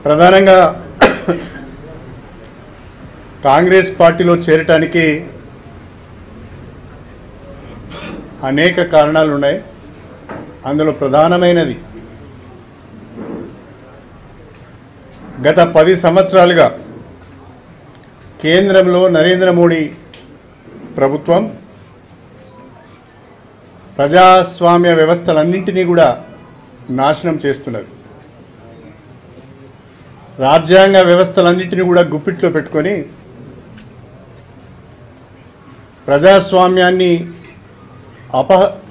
ప్రధానంగా కాంగ్రెస్ పార్టీలో చేరటానికి అనేక కారణాలు ఉన్నాయి. అందులో ప్రధానమైనది గత 10 సంవత్సరాలుగా కేంద్రంలో నరేంద్ర మోడీ ప్రభుత్వం ప్రజాస్వామ్య వ్యవస్థలన్నింటినీ కూడా నాశనం చేస్తున్నది. రాజ్యాంగ వ్యవస్థలన్నింటినీ కూడా గుప్పిట్లో పెట్టుకొని ప్రజాస్వామ్యాన్ని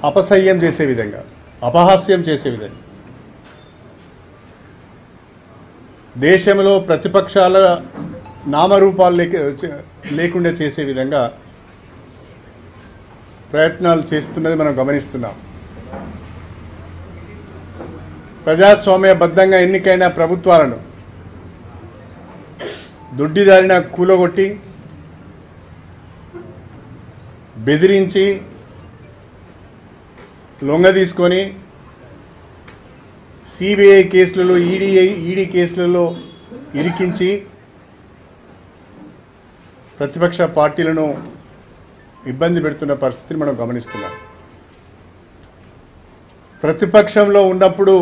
అపసహ్యం చేసే విధంగా, అపహాస్యం చేసే విధంగా, దేశంలో ప్రతిపక్షాల నామరూపాలు లేకుండా చేసే విధంగా ప్రయత్నాలు చేస్తున్నది మనం గమనిస్తున్నాం. ప్రజాస్వామ్యబద్ధంగా ఎన్నికైన ప్రభుత్వాలను దొడ్డిదారిన కూలగొట్టి, బెదిరించి, లొంగ తీసుకొని సిబిఐ కేసులలో, ఈడీ కేసులలో ఇరికించి ప్రతిపక్ష పార్టీలను ఇబ్బంది పెడుతున్న పరిస్థితిని మనం గమనిస్తున్నాం. ప్రతిపక్షంలో ఉన్నప్పుడు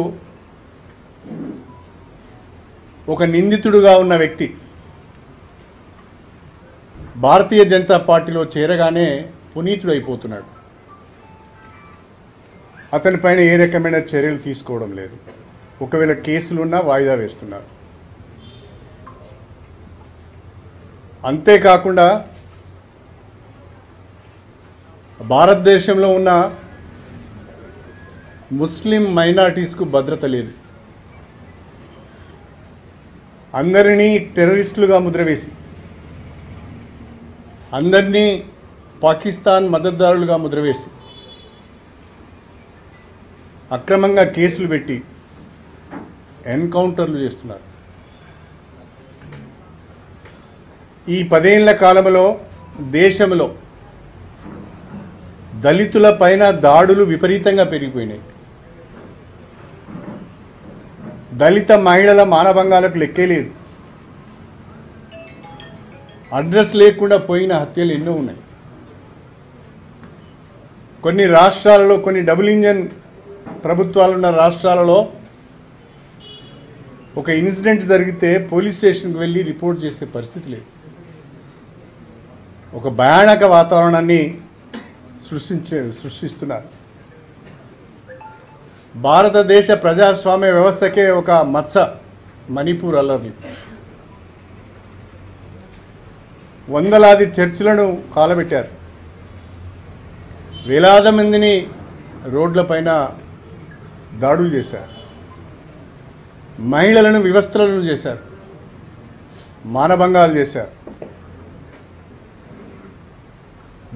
ఒక నిందితుడుగా ఉన్న వ్యక్తి భారతీయ జనతా పార్టీలో చేరగానే పునీతుడైపోతున్నాడు. అతనిపైన ఏ రకమైన చర్యలు తీసుకోవడం లేదు. ఒకవేళ కేసులున్నా వాయిదా వేస్తున్నారు. అంతేకాకుండా భారతదేశంలో ఉన్న ముస్లిం మైనారిటీస్కు భద్రత లేదు. అందరినీ టెర్రరిస్టులుగా ముద్రవేసి, అందరినీ పాకిస్తాన్ మద్దతుదారులుగా ముద్రవేసి, అక్రమంగా కేసులు పెట్టి ఎన్కౌంటర్లు చేస్తున్నారు. ఈ 10 ఏళ్ల కాలంలో దేశంలో దళితుల పైన దాడులు విపరీతంగా పెరిగిపోయినాయి. దళిత మహిళల మానభంగాలకు లెక్కే లేదు. అడ్రస్ లేకుండా పోయిన హత్యలు ఎన్నో ఉన్నాయి. కొన్ని రాష్ట్రాలలో, కొన్ని డబుల్ ఇంజన్ ప్రభుత్వాలున్న రాష్ట్రాలలో ఒక ఇన్సిడెంట్ జరిగితే పోలీస్ స్టేషన్కి వెళ్ళి రిపోర్ట్ చేసే పరిస్థితి లేదు. ఒక భయానక వాతావరణాన్ని సృష్టిస్తున్నారు. భారతదేశ ప్రజాస్వామ్య వ్యవస్థకే ఒక మచ్చ మణిపూర్ అల్లర్లు. వందలాది చర్చిలను కాలబెట్టారు. వేలాది మందిని రోడ్లపైన దాడులు చేశారు. మహిళలను వివస్త్రలను చేశారు. మానభంగాలు చేశారు.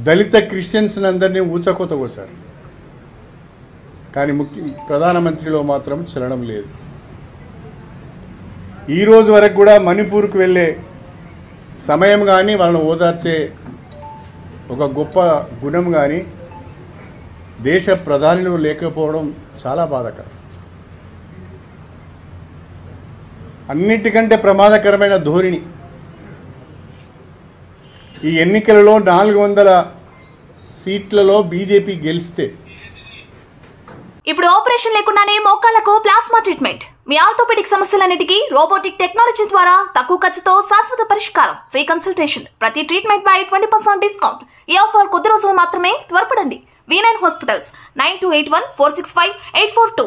దళిత క్రిస్టియన్స్ అందరినీ ఊచకోత కోశారు. కానీ ప్రధానమంత్రిలో మాత్రం చలనం లేదు. ఈరోజు వరకు కూడా మణిపూర్కు వెళ్ళే సమయం కానీ, వాళ్ళని ఓదార్చే ఒక గొప్ప గుణం కానీ దేశ ప్రధానిలో లేకపోవడం చాలా బాధాకరం. అన్నిటికంటే ప్రమాదకరమైన ధోరణి ఈ ఎన్నికలలో 400 సీట్లలో బీజేపీ గెలిస్తే, ఇప్పుడు ఆపరేషన్ లేకుండానే మోకాళ్లకు ప్లాస్మా ట్రీట్మెంట్. మీ ఆర్థోపెడిక్ సమస్యలన్నిటికీ రోబోటిక్ టెక్నాలజీ ద్వారా తక్కువ ఖర్చుతో శాశ్వత పరిష్కారం. Free consultation. ప్రతి ట్రీట్మెంట్ పై 20% డిస్కౌంట్. ఈ ఆఫర్ కొద్ది రోజులు మాత్రమే. త్వరపడండి. V9 hospitals 9281465842.